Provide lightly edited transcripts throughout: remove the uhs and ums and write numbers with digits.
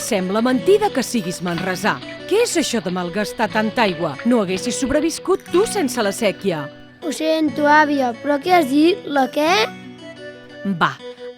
Sembla mentida que siguis manresà. Què és això de malgastar tanta aigua? No haguessis sobreviscut tu sense la sèquia. Ho sento, àvia, però què has dit? La què? Va,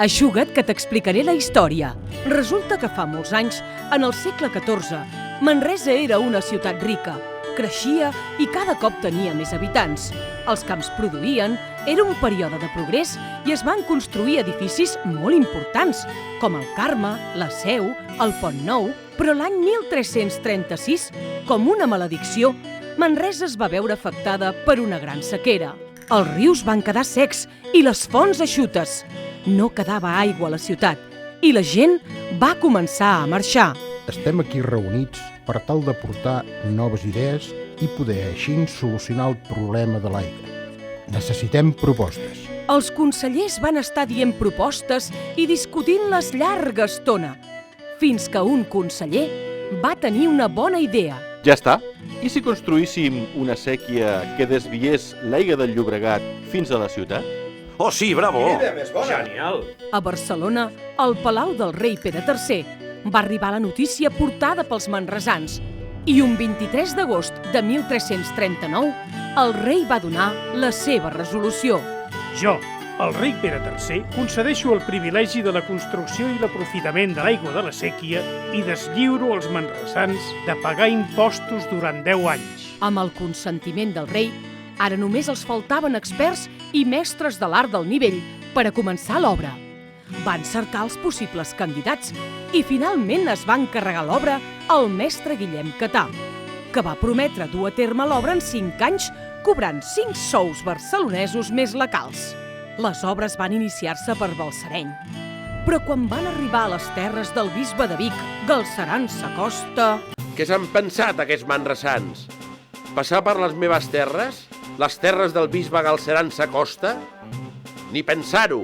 eixuga't que t'explicaré la història. Resulta que fa molts anys, en el segle XIV, Manresa era una ciutat rica. Creixia i cada cop tenia més habitants. Els camps produïen, era un període de progrés i es van construir edificis molt importants, com el Carme, la Seu, el Pont Nou, però l'any 1336, com una maledicció, Manresa es va veure afectada per una gran sequera. Els rius van quedar secs i les fonts eixutes. No quedava aigua a la ciutat i la gent va començar a marxar. Estem aquí reunits per tal de portar noves idees i poder així solucionar el problema de l'aigua. Necessitem propostes. Els consellers van estar dient propostes i discutint-les llarga estona, fins que un conseller va tenir una bona idea. Ja està. I si construíssim una sèquia que desviés l'aigua del Llobregat fins a la ciutat? Oh, sí, bravo! Genial! A Barcelona, al Palau del rei Pere III, va arribar la notícia portada pels manresans i un 23 d'agost de 1339 el rei va donar la seva resolució. Jo, el rei Pere III, concedeixo el privilegi de la construcció i l'aprofitament de l'aigua de la sèquia i deslliuro als manresans de pagar impostos durant 10 anys. Amb el consentiment del rei, ara només els faltaven experts i mestres de l'art del nivell per a començar l'obra. Van cercar els possibles candidats i finalment es va encarregar l'obra al mestre Guillem Catà, que va prometre dur a terme l'obra en 5 anys, cobrant 5 sous barcelonesos més locals. Les obres van iniciar-se per Balsareny, però quan van arribar a les terres del bisbe de Vic, Galceran s'acosta... Què s'han pensat aquests manresans? Passar per les meves terres? Les terres del bisbe Galceran s'acosta? Ni pensar-ho!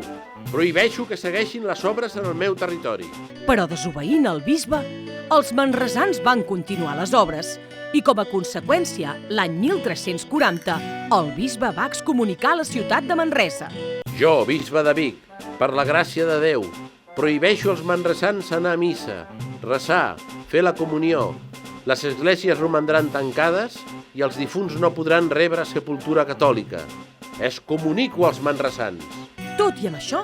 Prohibeixo que segueixin les obres en el meu territori. Però desobeint el bisbe, els manresans van continuar les obres i, com a conseqüència, l'any 1340, el bisbe va excomunicar la ciutat de Manresa. Jo, bisbe de Vic, per la gràcia de Déu, prohibeixo als manresans anar a missa, resar, fer la comunió. Les esglésies romandran tancades i els difunts no podran rebre sepultura catòlica. Excomunico als manresans. Tot i amb això,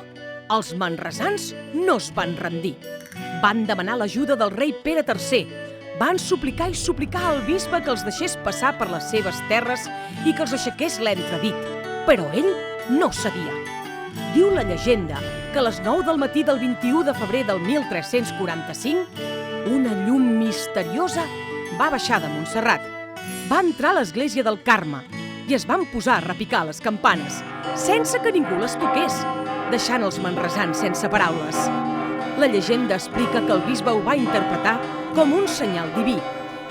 els manresans no es van rendir. Van demanar l'ajuda del rei Pere III. Van suplicar i suplicar al bisbe que els deixés passar per les seves terres i que els aixequés l'entredit. Però ell no cedia. Diu la llegenda que a les 9 del matí del 21 de febrer del 1345, una llum misteriosa va baixar de Montserrat. Va entrar a l'església del Carme i es van posar a repicar les campanes, sense que ningú les toqués, deixant els manresans sense paraules. La llegenda explica que el bisbe ho va interpretar com un senyal diví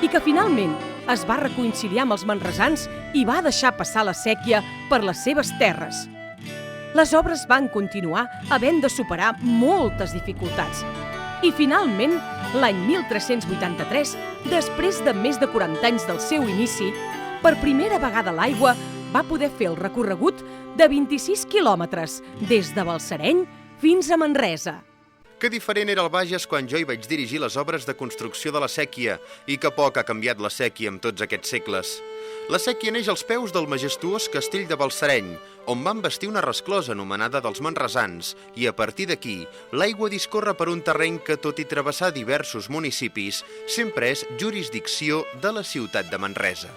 i que finalment es va reconciliar amb els manresans i va deixar passar la sèquia per les seves terres. Les obres van continuar havent de superar moltes dificultats i finalment, l'any 1383, després de més de 40 anys del seu inici, per primera vegada l'aigua va poder fer el recorregut de 26 quilòmetres des de Balsareny fins a Manresa. Que diferent era el Bages quan jo hi vaig dirigir les obres de construcció de la sèquia i que poc ha canviat la sèquia en tots aquests segles. La sèquia neix als peus del majestuós castell de Balsareny, on van bastir una resclosa anomenada dels manresans i a partir d'aquí l'aigua discorre per un terreny que, tot i travessar diversos municipis, sempre és jurisdicció de la ciutat de Manresa.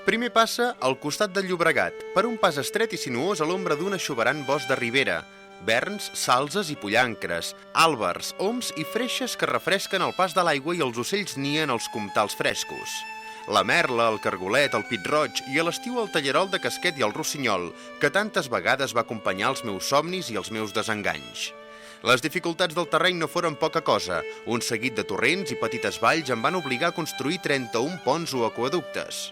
Primer passa al costat del Llobregat, per un pas estret i sinuós a l'ombra d'un eixuberant bosc de ribera, verns, salzes i pollancres, àlbers, oms i freixes que refresquen el pas de l'aigua i els ocells nien als comtals frescos. La merla, el cargolet, el pit-roig i a l'estiu el tallarol de casquet i el rossinyol, que tantes vegades va acompanyar els meus somnis i els meus desenganys. Les dificultats del terreny no foren poca cosa. Un seguit de torrents i petites valls em van obligar a construir 31 ponts o aqueductes.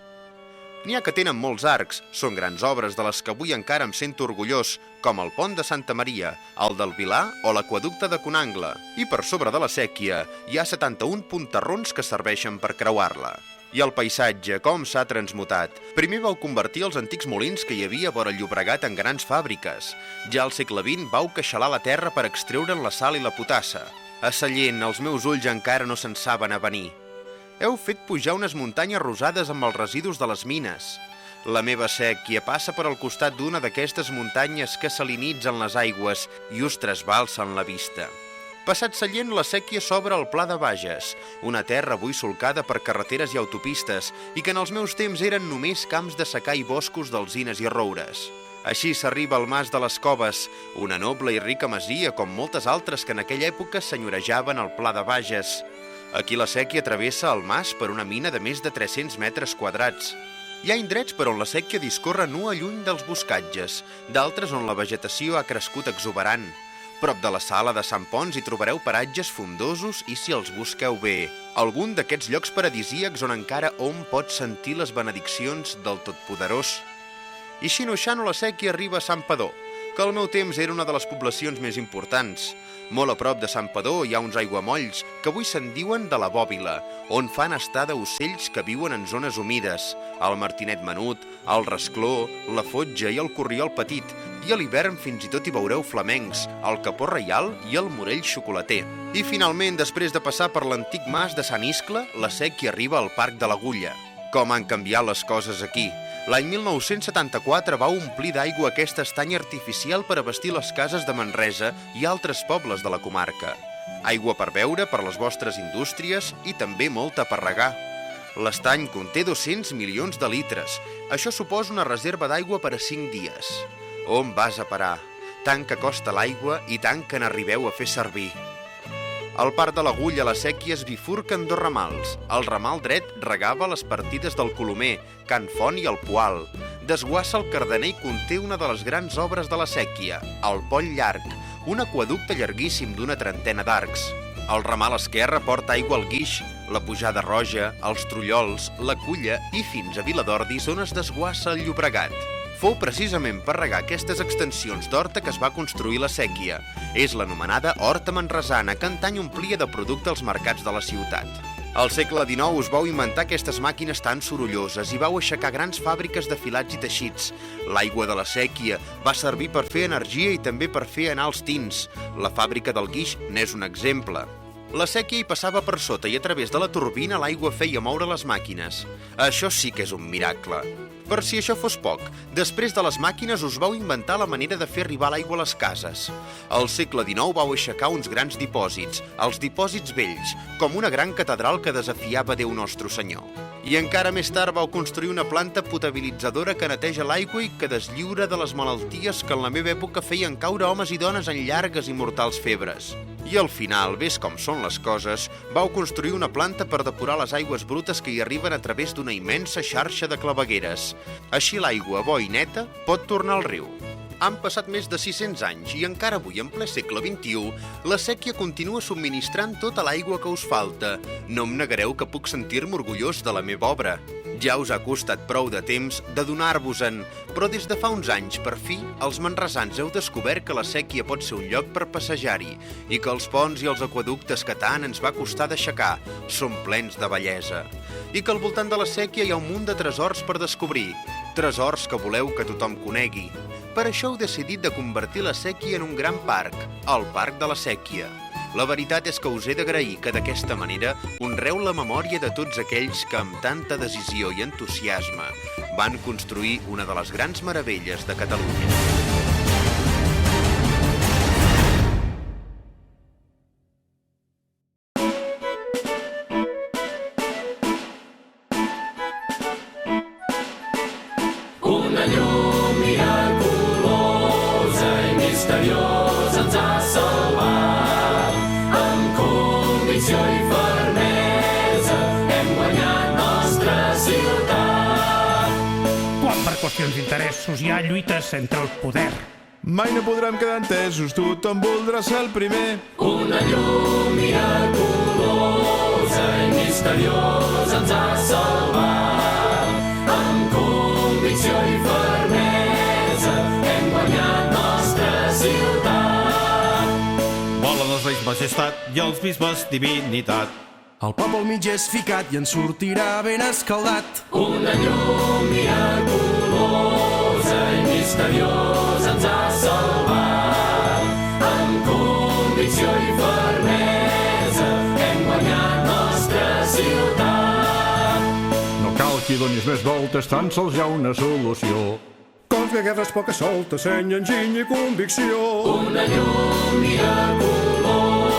N'hi ha que tenen molts arcs, són grans obres de les que avui encara em sento orgullós, com el pont de Santa Maria, el del Vilar o l'aqüeducte de Conangle. I per sobre de la sèquia hi ha 71 punterrons que serveixen per creuar-la. I el paisatge, com s'ha transmutat. Primer vau convertir els antics molins que hi havia vora el Llobregat en grans fàbriques. Ja al segle XX vau queixalar la terra per extreure'n la sal i la potassa. A Sallent, els meus ulls encara no se'n saben avenir. Heu fet pujar unes muntanyes rosades amb els residus de les mines. La meva sèquia passa per al costat d'una d'aquestes muntanyes que salinitzen les aigües i us trasbalsen la vista. Passat Sallent, la sèquia s'obre al Pla de Bages, una terra avui solcada per carreteres i autopistes i que en els meus temps eren només camps de secà i boscos d'alzines i roures. Així s'arriba al Mas de les Coves, una noble i rica masia com moltes altres que en aquella època senyorejaven el Pla de Bages. Aquí la sèquia travessa el mas per una mina de més de 300 metres quadrats. Hi ha indrets per on la sèquia discorre nua lluny dels boscatges, d'altres on la vegetació ha crescut exuberant. Prop de la Sala de Sant Ponç hi trobareu paratges fondosos i, si els busqueu bé, algun d'aquests llocs paradisíacs on encara hom pot sentir les benediccions del Totpoderós. I xino-xano la sèquia arriba a Santpedor, que al meu temps era una de les poblacions més importants. Molt a prop de Santpedor hi ha uns aiguamolls que avui se'n diuen de la Bòbila, on fan estada ocells que viuen en zones humides, el martinet menut, el rascló, la fotja i el corriol petit, i a l'hivern fins i tot hi veureu flamencs, el capó reial i el morell xocolater. I finalment, després de passar per l'antic mas de Sant Iscle, la sèquia arriba al Parc de l'Agulla. Com han canviat les coses aquí. L'any 1974 va omplir d'aigua aquest estany artificial per abastir les cases de Manresa i altres pobles de la comarca. Aigua per beure, per les vostres indústries i també molta per regar. L'estany conté 200 milions de litres. Això suposa una reserva d'aigua per a 5 dies. On vas a parar? Tant que costa l'aigua i tant que n'arribeu a fer servir. Al Parc de l'Agulla, la sèquia es bifurca en dos ramals. El ramal dret regava les partides del Colomer, Can Font i el Poal. Desguassa el Cardener i conté una de les grans obres de la sèquia, el Poll Llarg, un aqüeducte llarguíssim d'una trentena d'arcs. El ramal esquerre porta aigua al Guix, la Pujada Roja, els Trullols, la Culla i fins a Viladordis, on es desguassa el Llobregat. Fou precisament per regar aquestes extensions d'horta que es va construir la sèquia. És l'anomenada horta manresana, que antany omplia de producte els mercats de la ciutat. Al segle XIX us vau inventar aquestes màquines tan sorolloses i vau aixecar grans fàbriques de filats i teixits. L'aigua de la sèquia va servir per fer energia i també per fer anar els tins. La fàbrica del Guix n'és un exemple. La sèquia hi passava per sota i a través de la turbina l'aigua feia moure les màquines. Això sí que és un miracle. Per si això fos poc, després de les màquines us vau inventar la manera de fer arribar l'aigua a les cases. Al segle XIX vau aixecar uns grans dipòsits, els dipòsits vells, com una gran catedral que desafiava Déu Nostre Senyor. I encara més tard vau construir una planta potabilitzadora que neteja l'aigua i que deslliura de les malalties que en la meva època feien caure homes i dones en llargues i mortals febres. I al final, ves com són les coses, vau construir una planta per depurar les aigües brutes que hi arriben a través d'una immensa xarxa de clavegueres. Així l'aigua, bo i neta, pot tornar al riu. Han passat més de 600 anys i encara avui, en ple segle XXI, la sèquia continua subministrant tota l'aigua que us falta. No em negareu que puc sentir-me orgullós de la meva obra. Ja us ha costat prou de temps de donar-vos-en, però des de fa uns anys, per fi, els manresans heu descobert que la sèquia pot ser un lloc per passejar-hi i que els ponts i els aqüeductes que tant ens va costar d'aixecar són plens de bellesa. I que al voltant de la sèquia hi ha un munt de tresors per descobrir, tresors que voleu que tothom conegui. Per això heu decidit de convertir la sèquia en un gran parc, el Parc de la Sèquia. La veritat és que us he d'agrair que d'aquesta manera honreu la memòria de tots aquells que amb tanta decisió i entusiasme van construir una de les grans meravelles de Catalunya. Una llum miraculosa i misteriosa ens ha salvat. Amb convicció i fermesa hem guanyat nostra ciutat. Quan per qüestions d'interessos hi ha lluites entre el poder. Mai no podrem quedar entesos, tothom voldrà ser el primer. Una llum miraculosa i misteriosa ens ha salvat. Amb convicció i fermesa hem guanyat nostra ciutat. Volen els reis majestat i els bisbes divinitat. El pop al mig és ficat i en sortirà ben escaldat. Una llum miraculosa i misteriosa ens ha salvat. Amb convicció i fermesa qui donis més voltes, tan sols hi ha una solució. Com que guerres poca solta, seny, enginy i convicció. Una llum miraculosa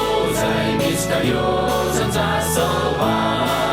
i misteriosa ens ha salvat.